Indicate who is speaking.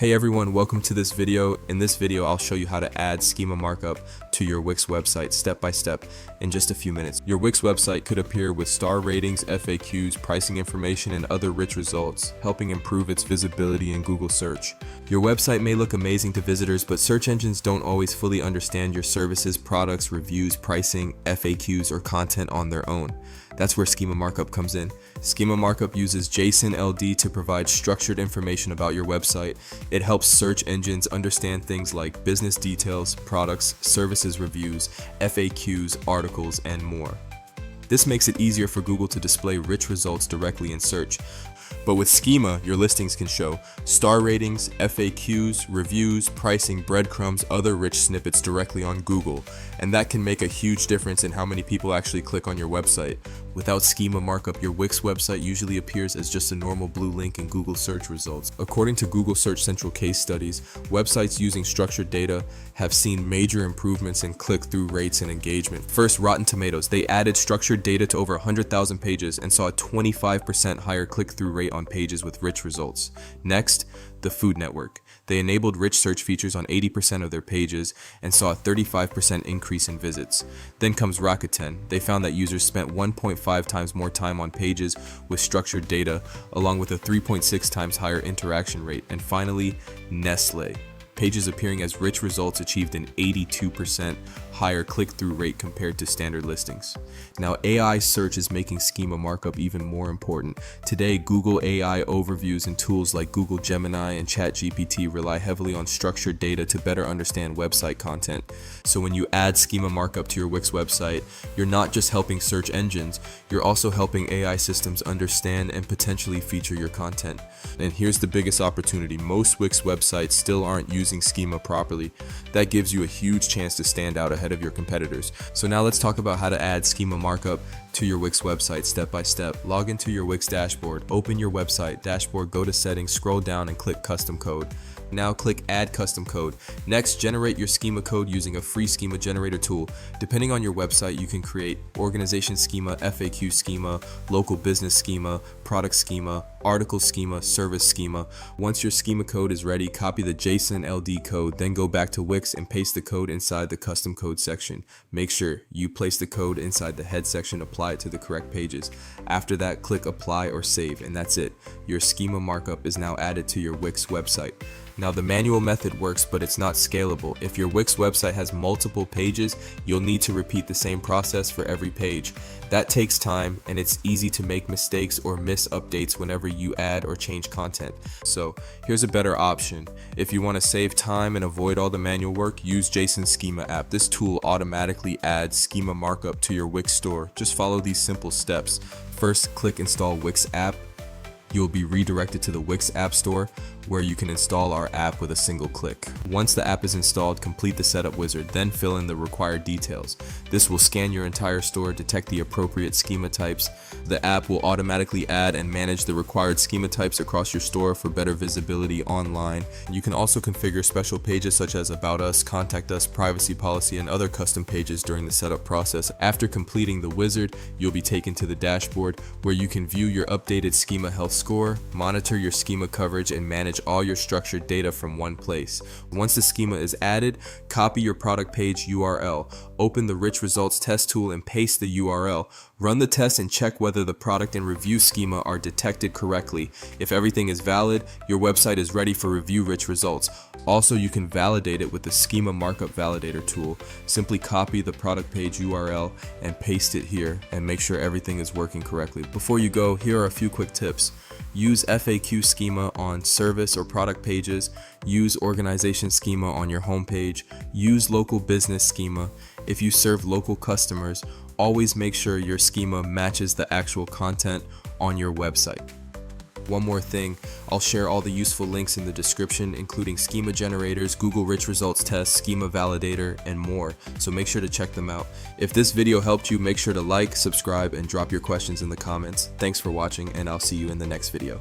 Speaker 1: Hey everyone, welcome to this video. In this video, I'll show you how to add schema markup to your Wix website step by step in just a few minutes. Your Wix website could appear with star ratings, FAQs, pricing information, and other rich results, helping improve its visibility in Google search. Your website may look amazing to visitors, but search engines don't always fully understand your services, products, reviews, pricing, FAQs, or content on their own. That's where schema markup comes in. Schema markup uses JSON-LD to provide structured information about your website. It helps search engines understand things like business details, products, services reviews, FAQs, articles, and more. This makes it easier for Google to display rich results directly in search. But with schema, your listings can show star ratings, FAQs, reviews, pricing, breadcrumbs, other rich snippets directly on Google, and that can make a huge difference in how many people actually click on your website. Without schema markup, your Wix website usually appears as just a normal blue link in Google search results. According to Google Search Central case studies, websites using structured data have seen major improvements in click-through rates and engagement. First, Rotten Tomatoes. They added structured data to over 100,000 pages and saw a 25% higher click-through rate on pages with rich results. Next, the Food Network. They enabled rich search features on 80% of their pages and saw a 35% increase in visits. Then comes Rakuten. They found that users spent 1.5 times more time on pages with structured data, along with a 3.6 times higher interaction rate. And finally, Nestle. Pages appearing as rich results achieved an 82% higher click-through rate compared to standard listings. Now, AI search is making schema markup even more important. Today, Google AI overviews and tools like Google Gemini and ChatGPT rely heavily on structured data to better understand website content. So when you add schema markup to your Wix website, you're not just helping search engines, you're also helping AI systems understand and potentially feature your content. And here's the biggest opportunity. Most Wix websites still aren't using schema properly. That gives you a huge chance to stand out ahead of your competitors. So now let's talk about how to add schema markup to your Wix website step by step. Log into your Wix dashboard, open your website dashboard, go to settings, scroll down and click custom code. Now click add custom code. Next, generate your schema code using a free schema generator tool. Depending on your website, you can create organization schema, FAQ schema, local business schema, product schema, article schema, service schema. Once your schema code is ready, copy the JSON-LD code, then go back to Wix and paste the code inside the custom code section. Make sure you place the code inside the head section, apply it to the correct pages. After that, click apply or save, and that's it. Your schema markup is now added to your Wix website. Now, the manual method works, but it's not scalable. If your Wix website has multiple pages, you'll need to repeat the same process for every page. That takes time, and it's easy to make mistakes or miss updates whenever you add or change content. So here's a better option. If you want to save time and avoid all the manual work, use JSON Schema app. This tool automatically adds schema markup to your Wix store. Just follow these simple steps. First, click install Wix app. You'll be redirected to the Wix App Store, where you can install our app with a single click. Once the app is installed, complete the setup wizard, then fill in the required details. This will scan your entire store, detect the appropriate schema types. The app will automatically add and manage the required schema types across your store for better visibility online. You can also configure special pages such as About Us, Contact Us, Privacy Policy, and other custom pages during the setup process. After completing the wizard, you'll be taken to the dashboard, where you can view your updated schema health score, monitor your schema coverage, and manage all your structured data from one place. Once the schema is added, copy your product page URL, open the rich results test tool and paste the URL. Run the test and check whether the product and review schema are detected correctly. If everything is valid, your website is ready for review rich results. Also, you can validate it with the Schema Markup Validator tool. Simply copy the product page URL and paste it here and make sure everything is working correctly. Before you go, here are a few quick tips. Use FAQ schema on service or product pages. Use organization schema on your homepage. Use local business schema. If you serve local customers, always make sure your schema matches the actual content on your website. One more thing, I'll share all the useful links in the description, including schema generators, Google Rich Results Test, Schema Validator, and more, so make sure to check them out. If this video helped you, make sure to like, subscribe, and drop your questions in the comments. Thanks for watching, and I'll see you in the next video.